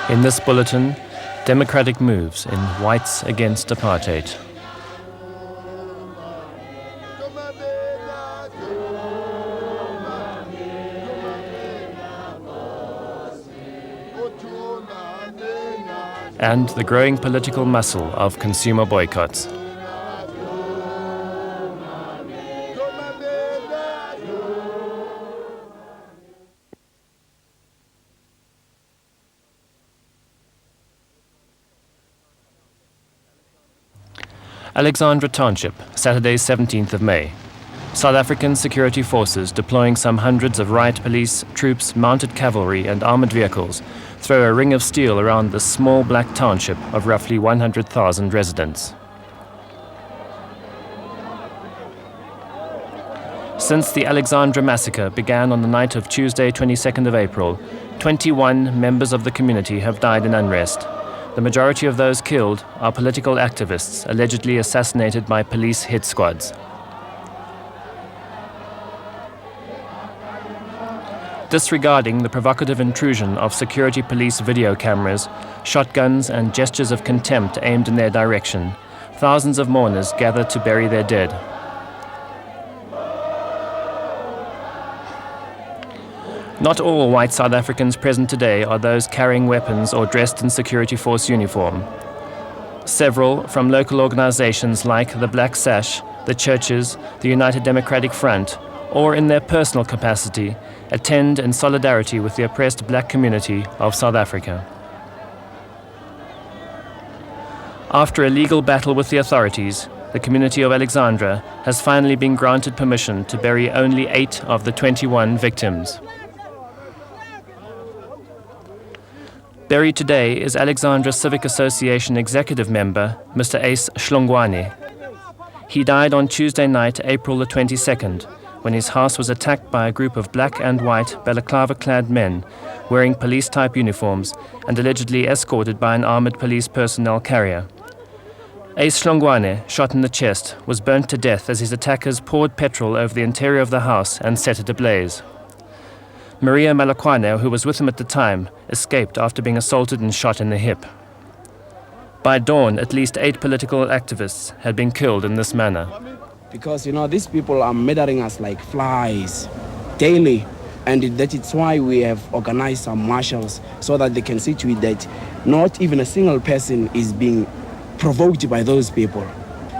In this bulletin, democratic moves in Whites Against Apartheid. And the growing political muscle of consumer boycotts. Alexandra Township, Saturday 17th of May. South African security forces deploying some hundreds of riot police, troops, mounted cavalry and armoured vehicles throw a ring of steel around this small black township of roughly 100,000 residents. Since the Alexandra massacre began on the night of Tuesday 22nd of April, 21 members of the community have died in unrest. The majority of those killed are political activists allegedly assassinated by police hit squads. Disregarding the provocative intrusion of security police video cameras, shotguns and gestures of contempt aimed in their direction, thousands of mourners gathered to bury their dead. Not all white South Africans present today are those carrying weapons or dressed in security force uniform. Several from local organizations like the Black Sash, the churches, the United Democratic Front, or in their personal capacity, attend in solidarity with the oppressed black community of South Africa. After a legal battle with the authorities, the community of Alexandra has finally been granted permission to bury only 8 of the 21 victims. Buried today is Alexandra Civic Association executive member, Mr. Ace Shlongwane. He died on Tuesday night, April the 22nd, when his house was attacked by a group of black and white balaclava-clad men wearing police-type uniforms and allegedly escorted by an armoured police personnel carrier. Ace Shlongwane, shot in the chest, was burnt to death as his attackers poured petrol over the interior of the house and set it ablaze. Maria Malakwane, who was with him at the time, escaped after being assaulted and shot in the hip. By dawn, at least 8 political activists had been killed in this manner. Because, these people are murdering us like flies daily. And that is why we have organized some marshals so that they can see to it that not even a single person is being provoked by those people.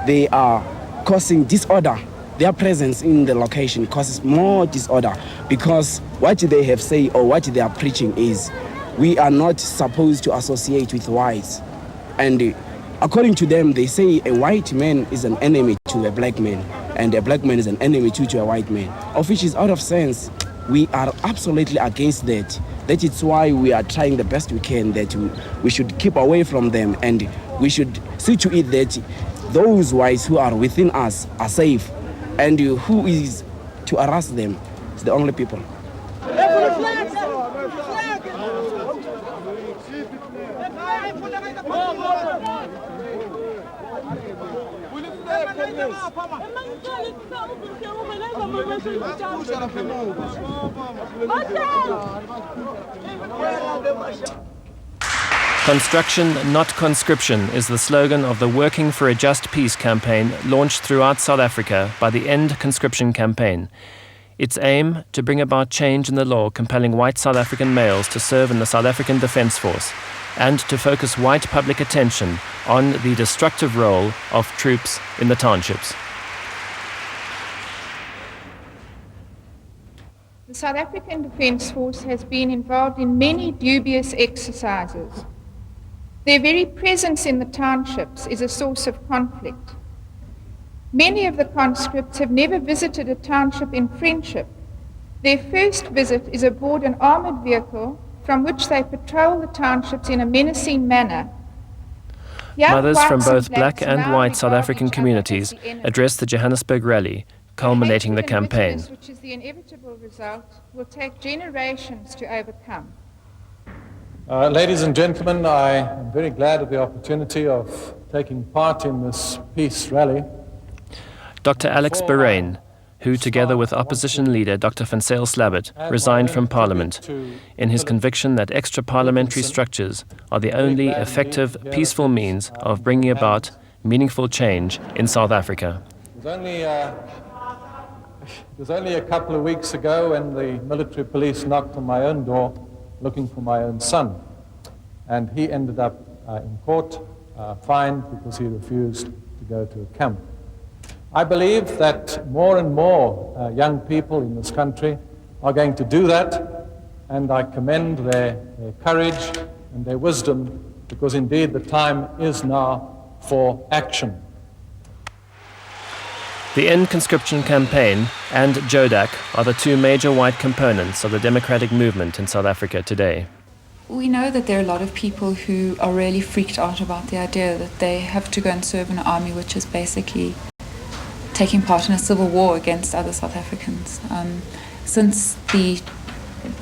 They are causing disorder. Their presence in the location causes more disorder because what they have said or what they are preaching is we are not supposed to associate with whites. And according to them, they say a white man is an enemy to a black man and a black man is an enemy to a white man, of which is out of sense. We are absolutely against that. That is why we are trying the best we can that we should keep away from them and we should see to it that those whites who are within us are safe. And who is to harass them is the only people. Construction, not conscription is the slogan of the Working for a Just Peace campaign launched throughout South Africa by the End Conscription campaign. Its aim to bring about change in the law compelling white South African males to serve in the South African Defence Force and to focus white public attention on the destructive role of troops in the townships. The South African Defence Force has been involved in many dubious exercises. Their very presence in the townships is a source of conflict. Many of the conscripts have never visited a township in friendship. Their first visit is aboard an armoured vehicle from which they patrol the townships in a menacing manner. Mothers from both black and white South African communities addressed the Johannesburg rally, culminating the campaign. Which is the inevitable result, will take generations to overcome. Ladies and gentlemen, I am very glad of the opportunity of taking part in this peace rally. Dr. Alex Bahrain, who, together with opposition leader Dr. Van Zyl Slabbert, resigned from Parliament in his conviction that extra-parliamentary structures are the only effective, peaceful means of bringing about meaningful change in South Africa. It was only a couple of weeks ago when the military police knocked on my own door looking for my own son. And he ended up in court, fined because he refused to go to a camp. I believe that more and more young people in this country are going to do that, and I commend their courage and their wisdom, because indeed the time is now for action. The End Conscription campaign and JODAC are the two major white components of the democratic movement in South Africa today. We know that there are a lot of people who are really freaked out about the idea that they have to go and serve in an army, which is basically taking part in a civil war against other South Africans. Since the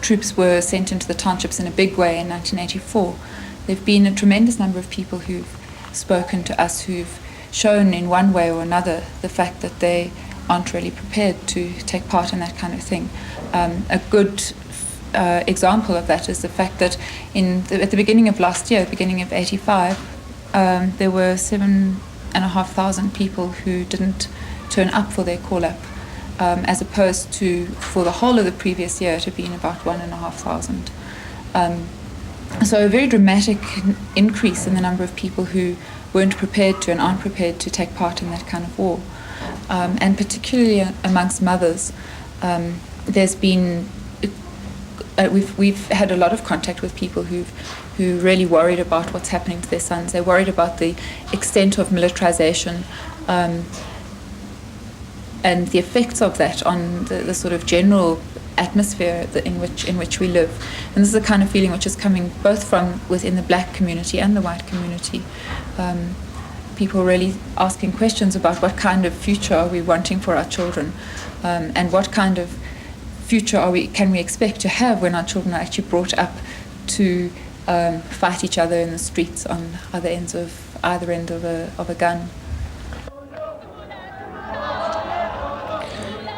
troops were sent into the townships in a big way in 1984, there have been a tremendous number of people who've spoken to us who've shown in one way or another the fact that they aren't really prepared to take part in that kind of thing. A good example of that is the fact that at the beginning of last year, beginning of 85, there were 7,500 people who didn't turn up for their call-up, as opposed to, for the whole of the previous year, it had been about 1,500. So a very dramatic increase in the number of people who weren't prepared to and aren't prepared to take part in that kind of war. And particularly amongst mothers, there's been, we've had a lot of contact with people who really worried about what's happening to their sons. They're worried about the extent of militarization and the effects of that on the sort of general atmosphere in which we live. And this is the kind of feeling which is coming both from within the black community and the white community. People really asking questions about what kind of future are we wanting for our children, and what kind of future can we expect to have when our children are actually brought up to fight each other in the streets on either end of a gun.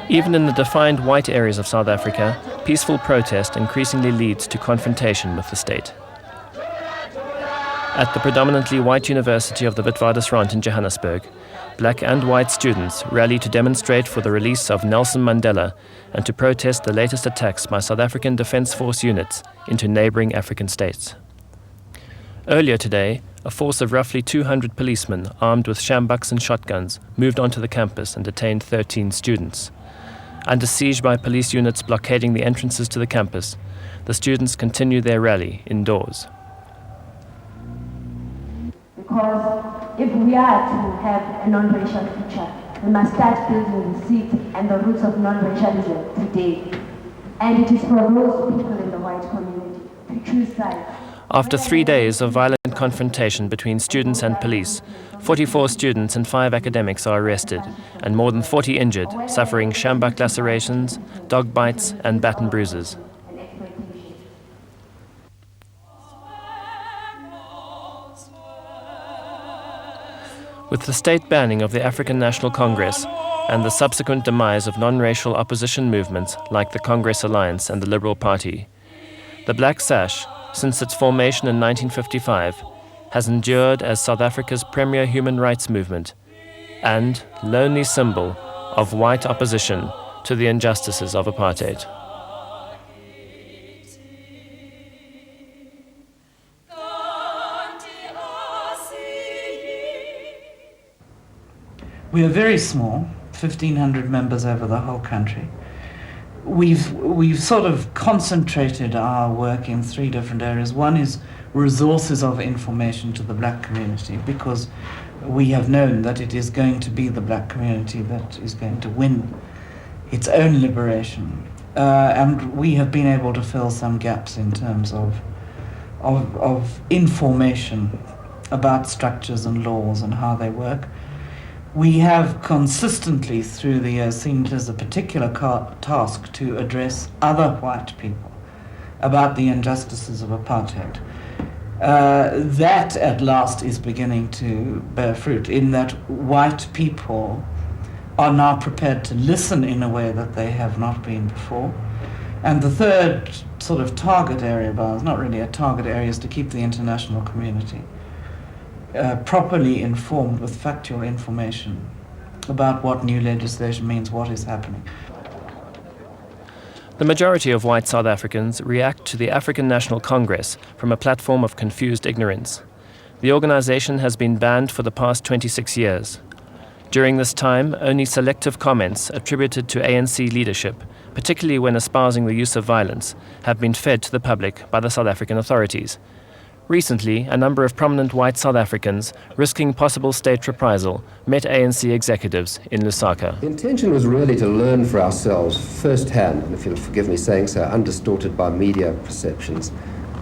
Even in the defined white areas of South Africa, peaceful protest increasingly leads to confrontation with the state. At the predominantly white University of the Witwatersrand in Johannesburg, black and white students rally to demonstrate for the release of Nelson Mandela and to protest the latest attacks by South African Defence Force units into neighbouring African states. Earlier today, a force of roughly 200 policemen armed with sjambucks and shotguns moved onto the campus and detained 13 students. Under siege by police units blockading the entrances to the campus, the students continue their rally indoors. Because if we are to have a non-racial future, we must start building the seeds and the roots of non-racialism today. And it is for those people in the white community to choose sides. After 3 days of violent confrontation between students and police, 44 students and 5 academics are arrested, and more than 40 injured, suffering sjambuck lacerations, dog bites, and baton bruises. With the state banning of the African National Congress and the subsequent demise of non-racial opposition movements like the Congress Alliance and the Liberal Party, the Black Sash, since its formation in 1955, has endured as South Africa's premier human rights movement and lonely symbol of white opposition to the injustices of apartheid. We are very small, 1,500 members over the whole country. We've sort of concentrated our work in 3 different areas. One is resources of information to the black community, because we have known that it is going to be the black community that is going to win its own liberation. And we have been able to fill some gaps in terms of information about structures and laws and how they work. We have consistently through the years seen it as a particular task to address other white people about the injustices of apartheid. That at last is beginning to bear fruit, in that white people are now prepared to listen in a way that they have not been before. And the third sort of target area of ours, not really a target area, is to keep the international community properly informed with factual information about what new legislation means, what is happening. The majority of white South Africans react to the African National Congress from a platform of confused ignorance. The organization has been banned for the past 26 years. During this time, only selective comments attributed to ANC leadership, particularly when espousing the use of violence, have been fed to the public by the South African authorities. Recently, a number of prominent white South Africans, risking possible state reprisal, met ANC executives in Lusaka. The intention was really to learn for ourselves firsthand, and if you'll forgive me saying so, undistorted by media perceptions,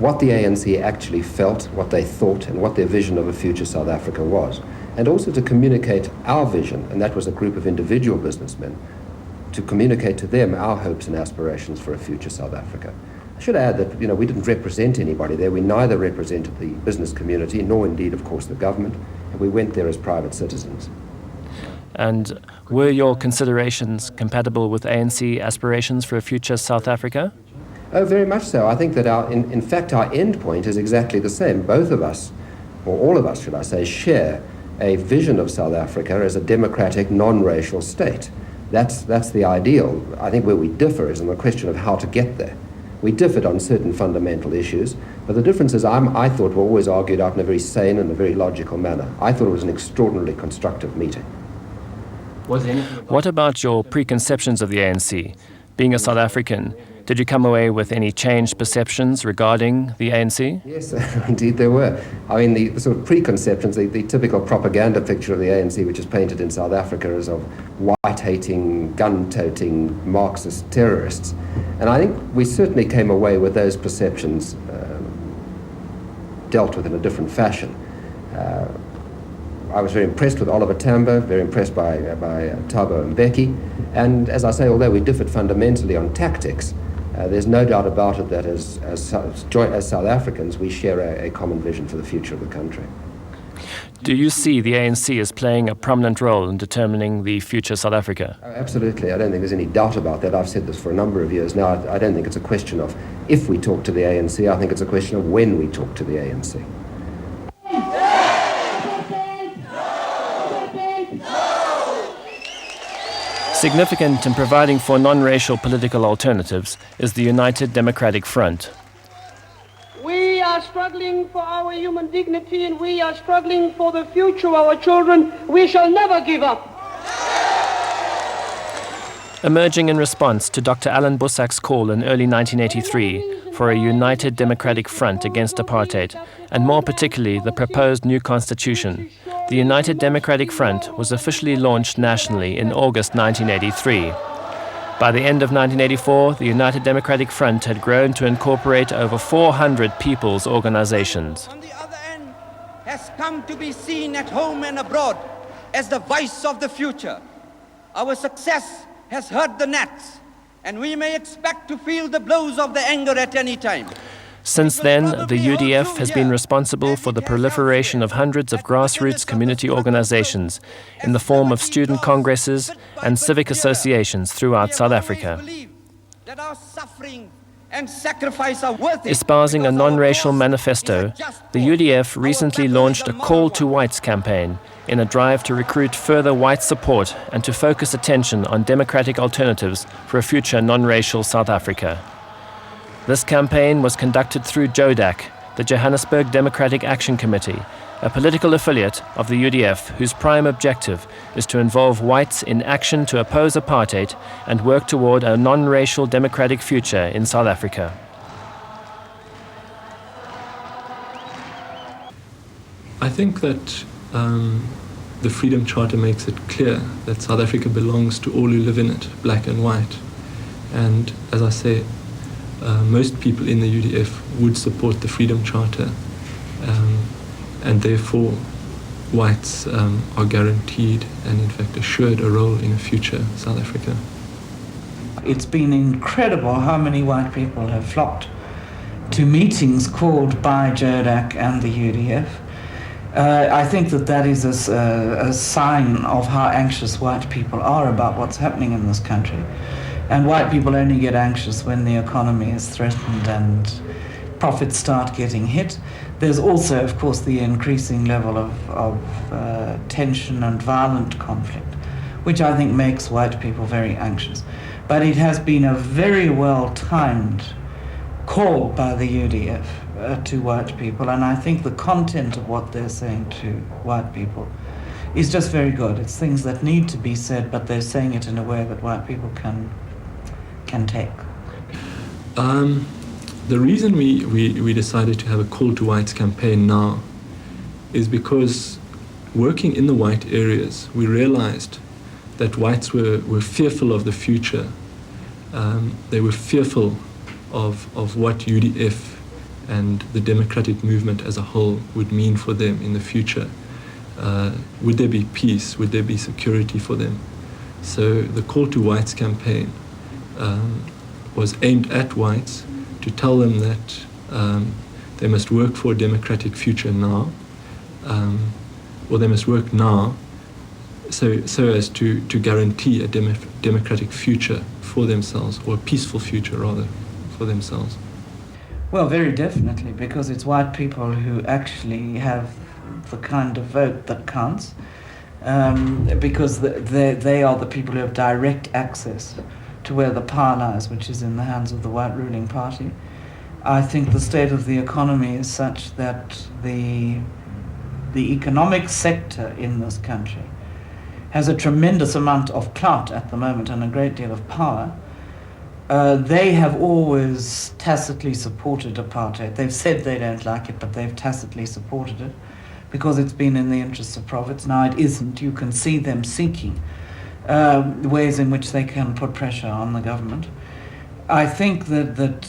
what the ANC actually felt, what they thought, and what their vision of a future South Africa was. And also to communicate our vision, and that was a group of individual businessmen, to communicate to them our hopes and aspirations for a future South Africa. I should add that, we didn't represent anybody there. We neither represented the business community, nor indeed, of course, the government. And we went there as private citizens. And were your considerations compatible with ANC aspirations for a future South Africa? Oh, very much so. I think that in fact, our end point is exactly the same. Both of us, or all of us, should I say, share a vision of South Africa as a democratic, non-racial state. That's the ideal. I think where we differ is in the question of how to get there. We differed on certain fundamental issues, but the differences I thought were always argued out in a very sane and a very logical manner. I thought it was an extraordinarily constructive meeting. What about your preconceptions of the ANC? Being a South African, did you come away with any changed perceptions regarding the ANC? Yes, indeed there were. I mean, the sort of preconceptions, the typical propaganda picture of the ANC, which is painted in South Africa, is of white-hating, gun-toting Marxist terrorists. And I think we certainly came away with those perceptions dealt with in a different fashion. I was very impressed with Oliver Tambo, very impressed by Thabo Mbeki. And as I say, although we differed fundamentally on tactics, there's no doubt about it that as South Africans, we share a common vision for the future of the country. Do you see the ANC as playing a prominent role in determining the future South Africa? Oh, absolutely. I don't think there's any doubt about that. I've said this for a number of years now. I don't think it's a question of if we talk to the ANC. I think it's a question of when we talk to the ANC. Significant in providing for non-racial political alternatives is the United Democratic Front. We are struggling for our human dignity and we are struggling for the future of our children. We shall never give up. Emerging in response to Dr. Alan Busak's call in early 1983 for a united democratic front against apartheid, and more particularly the proposed new constitution, the United Democratic Front was officially launched nationally in August 1983. By the end of 1984, the United Democratic Front had grown to incorporate over 400 people's organizations. On the other end, has come to be seen at home and abroad as the voice of the future. Our success has hurt the gnats, and we may expect to feel the blows of the anger at any time. Since then, the UDF has been responsible for the proliferation of hundreds of grassroots community organizations in the form of student congresses and civic associations throughout South Africa. Espousing a non-racial manifesto, the UDF recently launched a Call to Whites campaign in a drive to recruit further white support and to focus attention on democratic alternatives for a future non-racial South Africa. This campaign was conducted through JODAC, the Johannesburg Democratic Action Committee, a political affiliate of the UDF whose prime objective is to involve whites in action to oppose apartheid and work toward a non-racial democratic future in South Africa. I think that the Freedom Charter makes it clear that South Africa belongs to all who live in it, black and white. And as I say, most people in the UDF would support the Freedom Charter, and therefore whites are guaranteed and in fact assured a role in a future South Africa. It's been incredible how many white people have flocked to meetings called by JODAC and the UDF, I think that is a sign of how anxious white people are about what's happening in this country. And white people only get anxious when the economy is threatened and profits start getting hit. There's also, of course, the increasing level of tension and violent conflict, which I think makes white people very anxious. But it has been a very well-timed call by the UDF to white people, and I think the content of what they're saying to white people is just very good. It's things that need to be said, but they're saying it in a way that white people can take. The reason we decided to have a Call to Whites campaign now is because working in the white areas, we realized that whites were fearful of the future. They were fearful of what UDF and the democratic movement as a whole would mean for them in the future. Would there be peace? Would there be security for them? So the Call to Whites campaign was aimed at whites to tell them that they must work for a democratic future now, or they must work now so as to guarantee a democratic future for themselves, or a peaceful future rather, for themselves. Well, very definitely, because it's white people who actually have the kind of vote that counts, because they are the people who have direct access to where the power lies, which is in the hands of the white ruling party. I think the state of the economy is such that the economic sector in this country has a tremendous amount of clout at the moment and a great deal of power. They have always tacitly supported apartheid. They've said they don't like it, but they've tacitly supported it because it's been in the interests of profits. Now it isn't. You can see them seeking ways in which they can put pressure on the government. I think that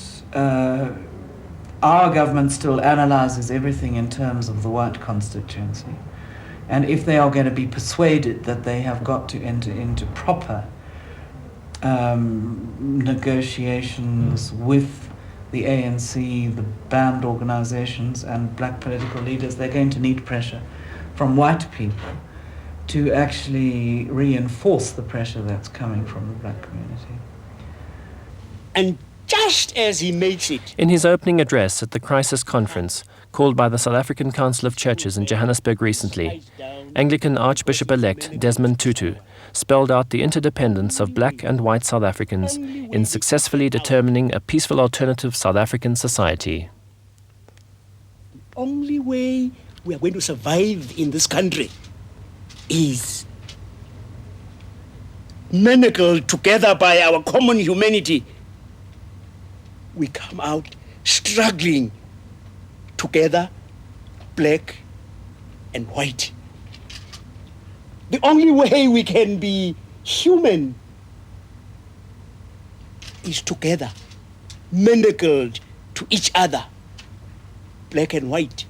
our government still analyzes everything in terms of the white constituency. And if they are going to be persuaded that they have got to enter into proper negotiations with the ANC, the banned organizations, and black political leaders, they're going to need pressure from white people to actually reinforce the pressure that's coming from the black community. And just as he makes it. In his opening address at the crisis conference called by the South African Council of Churches in Johannesburg recently, Anglican Archbishop-elect Desmond Tutu spelled out the interdependence of black and white South Africans in successfully determining a peaceful alternative South African society. The only way we are going to survive in this country is manacled together by our common humanity. We come out struggling together, black and white. The only way we can be human is together, manacled to each other, black and white.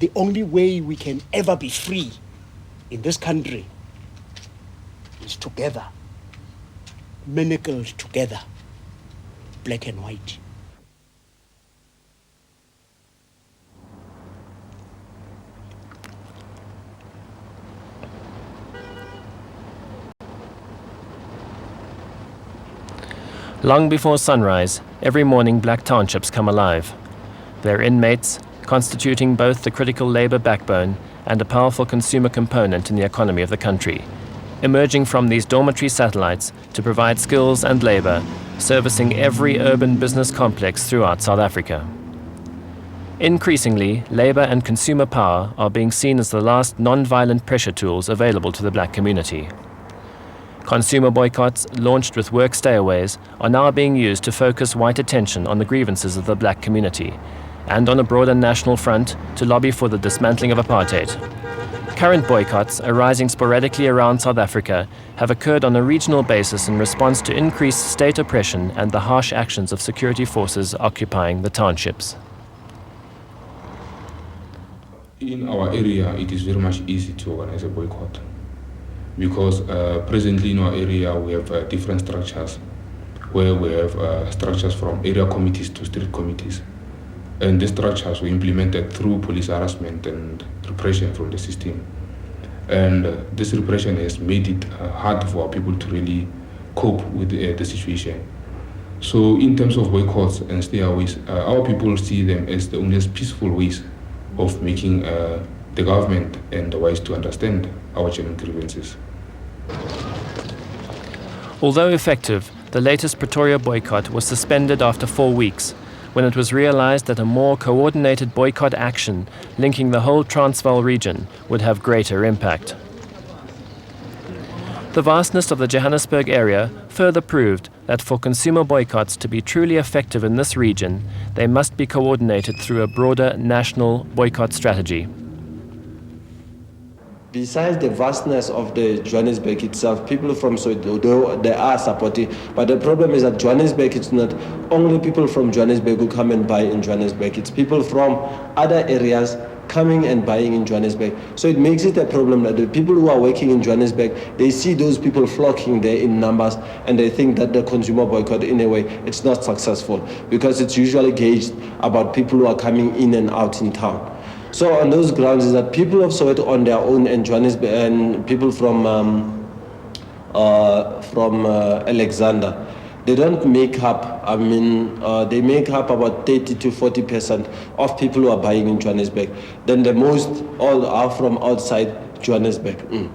The only way we can ever be free in this country is together, manacled together, black and white. Long before sunrise, every morning black townships come alive. Their inmates, constituting both the critical labour backbone and a powerful consumer component in the economy of the country, emerging from these dormitory satellites to provide skills and labour, servicing every urban business complex throughout South Africa. Increasingly, labour and consumer power are being seen as the last non-violent pressure tools available to the black community. Consumer boycotts, launched with work stayaways, are now being used to focus white attention on the grievances of the black community, and on a broader national front to lobby for the dismantling of apartheid. Current boycotts, arising sporadically around South Africa, have occurred on a regional basis in response to increased state oppression and the harsh actions of security forces occupying the townships. In our area, it is very much easy to organize a boycott because presently in our area we have different structures where we have structures from area committees to street committees. And these structures were implemented through police harassment and repression from the system. And this repression has made it hard for our people to really cope with the situation. So in terms of boycotts and stayaways, our people see them as the only peaceful ways of making the government and the wise to understand our genuine grievances. Although effective, the latest Pretoria boycott was suspended after 4 weeks, when it was realized that a more coordinated boycott action linking the whole Transvaal region would have greater impact. The vastness of the Johannesburg area further proved that for consumer boycotts to be truly effective in this region, they must be coordinated through a broader national boycott strategy. Besides the vastness of the Johannesburg itself, people from Soweto, they are supporting, but the problem is that Johannesburg, it's not only people from Johannesburg who come and buy in Johannesburg, it's people from other areas coming and buying in Johannesburg. So it makes it a problem that the people who are working in Johannesburg, they see those people flocking there in numbers, and they think that the consumer boycott, in a way, it's not successful, because it's usually gauged about people who are coming in and out in town. So on those grounds is that people of Soweto on their own and Johannesburg and people from Alexandra, they don't make up, they make up about 30 to 40% of people who are buying in Johannesburg. Then the most all are from outside Johannesburg.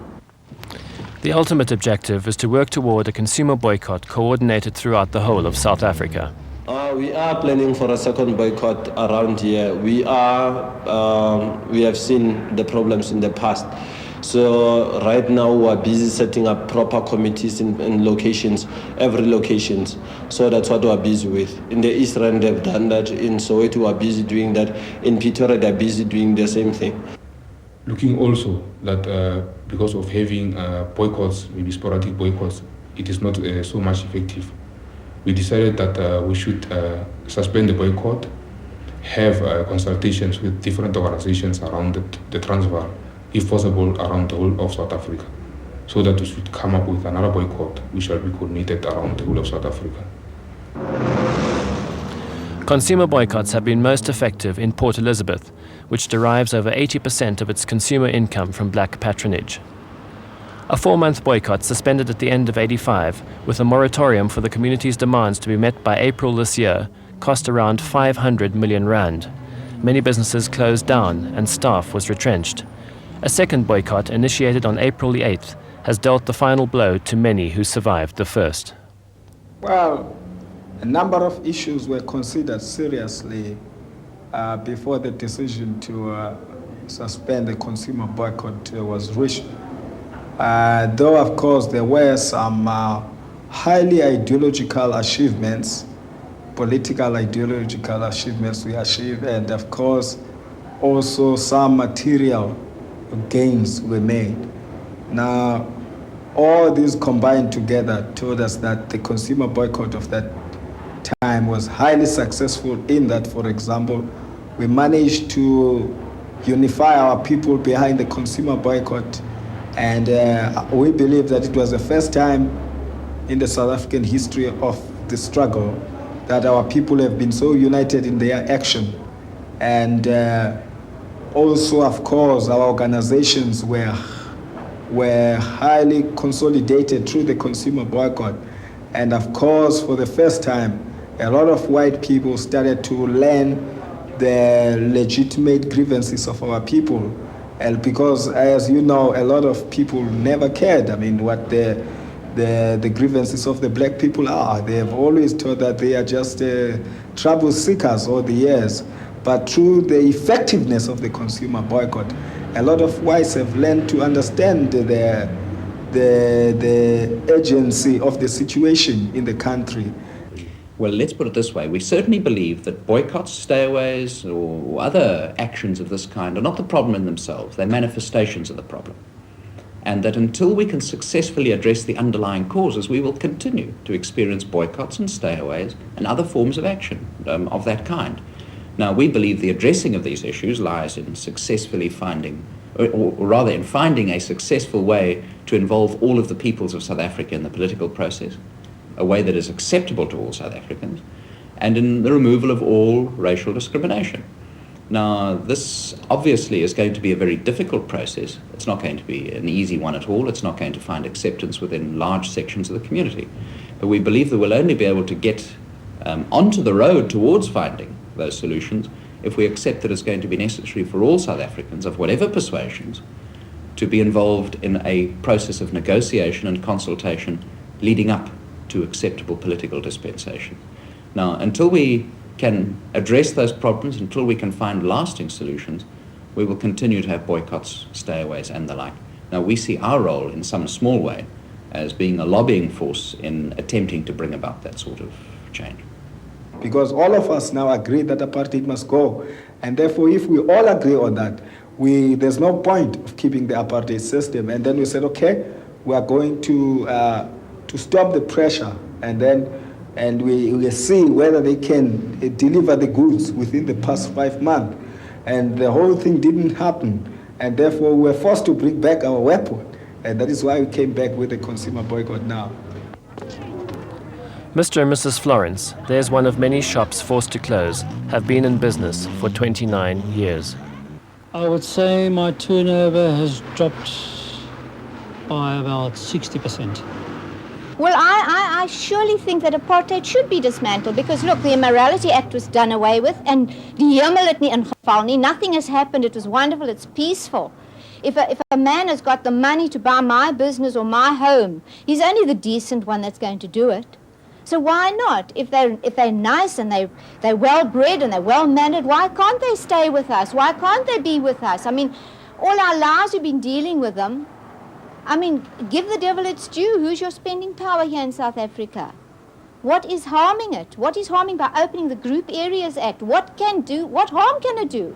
The ultimate objective is to work toward a consumer boycott coordinated throughout the whole of South Africa. We are planning for a second boycott around here. We have seen the problems in the past. So right now we are busy setting up proper committees in locations, every locations. So that's what we are busy with. In the East Rand they've done that, in Soweto we are busy doing that, in Pretoria they're busy doing the same thing. Looking also that because of having boycotts, maybe sporadic boycotts, it is not so much effective. We decided that we should suspend the boycott, have consultations with different organizations around the Transvaal, if possible around the whole of South Africa, so that we should come up with another boycott which shall be coordinated around the whole of South Africa. Consumer boycotts have been most effective in Port Elizabeth, which derives over 80% of its consumer income from black patronage. A 4-month boycott suspended at the end of '85, with a moratorium for the community's demands to be met by April this year, cost around 500 million rand. Many businesses closed down and staff was retrenched. A second boycott, initiated on April the 8th, has dealt the final blow to many who survived the first. Well, a number of issues were considered seriously before the decision to suspend the consumer boycott was reached. Though, of course, there were some highly ideological achievements, political ideological achievements we achieved, and of course, also some material gains were made. Now, all these combined together told us that the consumer boycott of that time was highly successful in that, for example, we managed to unify our people behind the consumer boycott. And we believe that it was the first time in the South African history of the struggle that our people have been so united in their action. And also, of course, our organizations were highly consolidated through the consumer boycott. And of course, for the first time, a lot of white people started to learn the legitimate grievances of our people. And because, as you know, a lot of people never cared, what the grievances of the black people are. They have always thought that they are just trouble seekers all the years. But through the effectiveness of the consumer boycott, a lot of whites have learned to understand the urgency of the situation in the country. Well, let's put it this way. We certainly believe that boycotts, stayaways, or other actions of this kind are not the problem in themselves. They're manifestations of the problem. And that until we can successfully address the underlying causes, we will continue to experience boycotts and stayaways and other forms of action of that kind. Now, we believe the addressing of these issues lies in successfully finding, or rather in finding a successful way to involve all of the peoples of South Africa in the political process, a way that is acceptable to all South Africans, and in the removal of all racial discrimination. Now, this obviously is going to be a very difficult process. It's not going to be an easy one at all. It's not going to find acceptance within large sections of the community. But we believe that we'll only be able to get onto the road towards finding those solutions if we accept that it's going to be necessary for all South Africans of whatever persuasions to be involved in a process of negotiation and consultation leading up to acceptable political dispensation. Now, until we can address those problems, until we can find lasting solutions, we will continue to have boycotts, stayaways, and the like. Now, we see our role in some small way as being a lobbying force in attempting to bring about that sort of change. Because all of us now agree that apartheid must go. And therefore, if we all agree on that, there's no point of keeping the apartheid system. And then we said, okay, we are going to stop the pressure, and we will see whether they can deliver the goods within the past 5 months. And the whole thing didn't happen. And therefore, we were forced to bring back our weapon. And that is why we came back with the consumer boycott now. Mr. and Mrs. Florence, there's one of many shops forced to close, have been in business for 29 years. I would say my turnover has dropped by about 60%. Well, I surely think that apartheid should be dismantled because, look, the Immorality Act was done away with and die hemel het nie ingeval nie. Nothing has happened. It was wonderful. It's peaceful. If a man has got the money to buy my business or my home, he's only the decent one that's going to do it. So why not? If they're nice and they're well-bred and they're well-mannered, why can't they stay with us? Why can't they be with us? I mean, all our lives we've been dealing with them. I mean, give the devil its due. Who's your spending power here in South Africa? What is harming it? What is harming by opening the Group Areas Act? What harm can it do?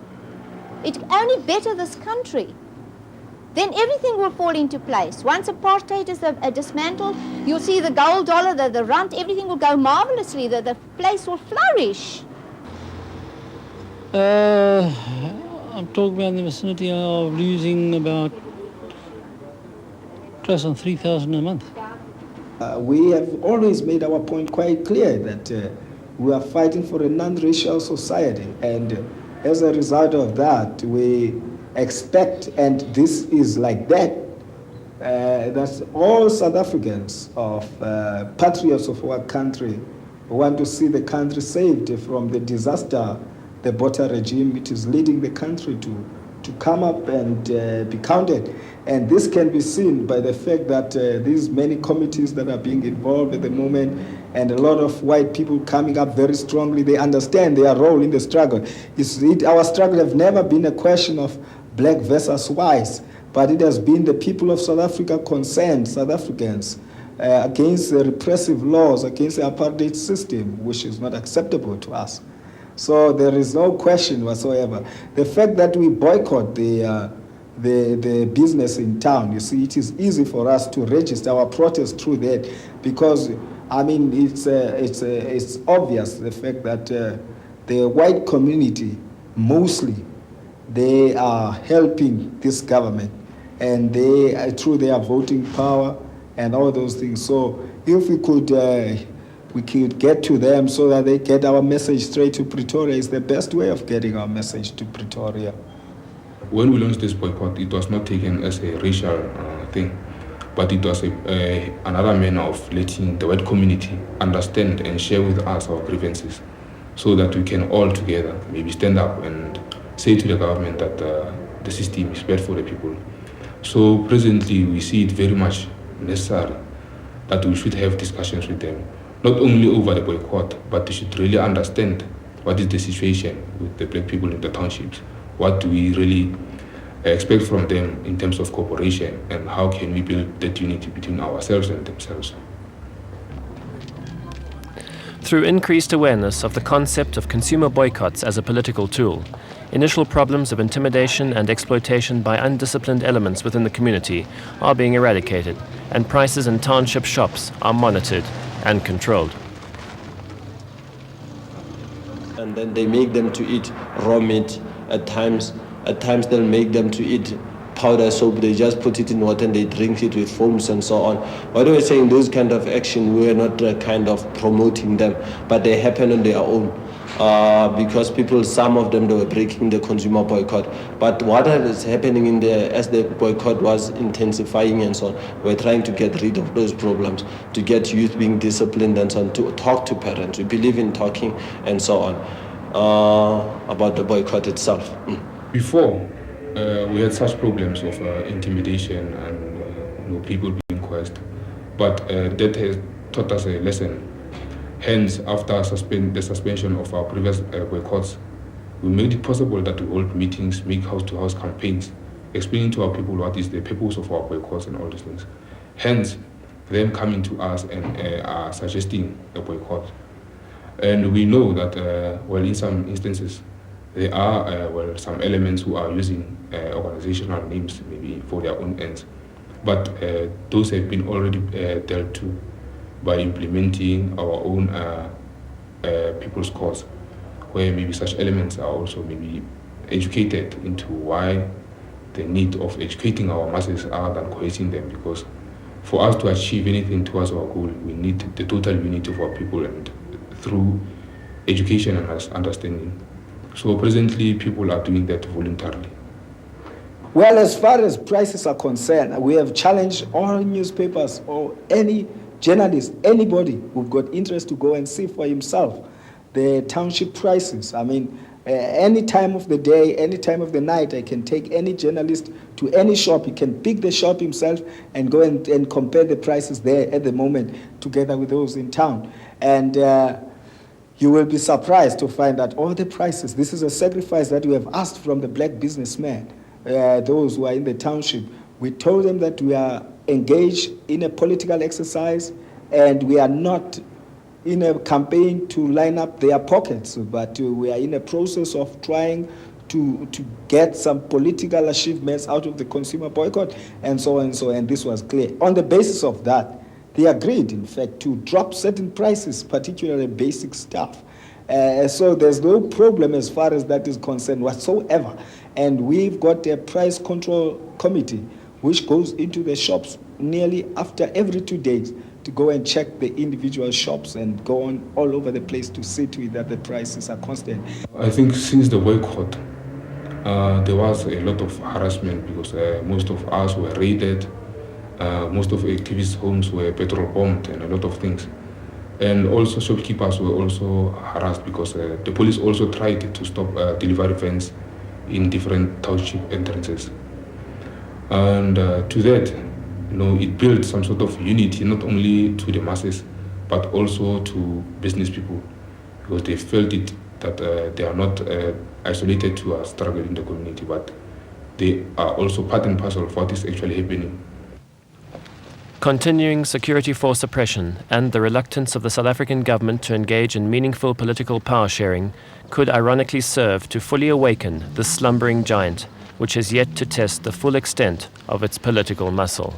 It only better this country. Then everything will fall into place. Once apartheid is dismantled, you'll see the gold dollar, the rand, everything will go marvelously. The place will flourish. I'm talking about in the vicinity of losing about close on 3,000 a month. We have always made our point quite clear that we are fighting for a non-racial society. And as a result of that, we expect, and this is like that, that all South Africans patriots of our country want to see the country saved from the disaster the Botha regime which is leading the country to come up and be counted. And this can be seen by the fact that these many committees that are being involved at the moment, and a lot of white people coming up very strongly, they understand their role in the struggle. Our struggle has never been a question of black versus whites, but it has been the people of South Africa concerned, South Africans, against the repressive laws, against the apartheid system, which is not acceptable to us. So there is no question whatsoever. The fact that we boycott the business in town, you see, it is easy for us to register our protest through that because, I mean, it's obvious the fact that the white community mostly they are helping this government, and they through their voting power and all those things. So if we could get to them so that they get our message straight to Pretoria, is the best way of getting our message to Pretoria. When we launched this boycott, it was not taken as a racial thing, but it was another manner of letting the white community understand and share with us our grievances, so that we can all together maybe stand up and say to the government that the system is bad for the people. So presently we see it very much necessary that we should have discussions with them, not only over the boycott, but they should really understand what is the situation with the black people in the townships. What do we really expect from them in terms of cooperation, and how can we build that unity between ourselves and themselves? Through increased awareness of the concept of consumer boycotts as a political tool, initial problems of intimidation and exploitation by undisciplined elements within the community are being eradicated, and prices in township shops are monitored and controlled. And then they make them to eat raw meat. At times they'll make them to eat powder soap, they just put it in water and they drink it with foams and so on. What we're saying, those kind of action, we're not kind of promoting them, but they happen on their own. Because people, some of them, they were breaking the consumer boycott. But what is happening as the boycott was intensifying and so on, we're trying to get rid of those problems, to get youth being disciplined and so on, to talk to parents. We believe in talking and so on about the boycott itself. Before, we had such problems of intimidation and people being coerced, but that has taught us a lesson. Hence, after the suspension of our previous boycotts, we made it possible that we hold meetings, make house-to-house campaigns, explaining to our people what is the purpose of our boycotts and all these things. Hence, them coming to us and are suggesting a boycott. And we know that, in some instances, there are, some elements who are using organizational names maybe for their own ends. But those have been already dealt to by implementing our own people's cause, where maybe such elements are also maybe educated into why the need of educating our masses rather than coercing them, because for us to achieve anything towards our goal, we need the total unity of our people, and through education and understanding. So presently, people are doing that voluntarily. Well, as far as prices are concerned, we have challenged all newspapers or any journalist, anybody who've got interest to go and see for himself the township prices. I mean, any time of the day, any time of the night, I can take any journalist to any shop. He can pick the shop himself and go and compare the prices there at the moment together with those in town. And you will be surprised to find that all the prices, this is a sacrifice that we have asked from the black businessmen, those who are in the township. We told them that we are engaged in a political exercise and we are not in a campaign to line up their pockets, but we are in a process of trying to get some political achievements out of the consumer boycott and so on and so on, and this was clear. On the basis of that, they agreed, in fact, to drop certain prices, particularly basic stuff. So there's no problem as far as that is concerned whatsoever. And we've got a price control committee which goes into the shops nearly after every 2 days to go and check the individual shops and go on all over the place to see to it that the prices are constant. I think since the boycott, there was a lot of harassment because most of us were raided, most of activists' homes were petrol bombed and a lot of things. And also shopkeepers were also harassed because the police also tried to stop delivery vans in different township entrances. And to that, it built some sort of unity, not only to the masses, but also to business people, because they felt it that they are not isolated to a struggle in the community, but they are also part and parcel of what is actually happening. Continuing security force oppression and the reluctance of the South African government to engage in meaningful political power sharing could ironically serve to fully awaken the slumbering giant, which has yet to test the full extent of its political muscle.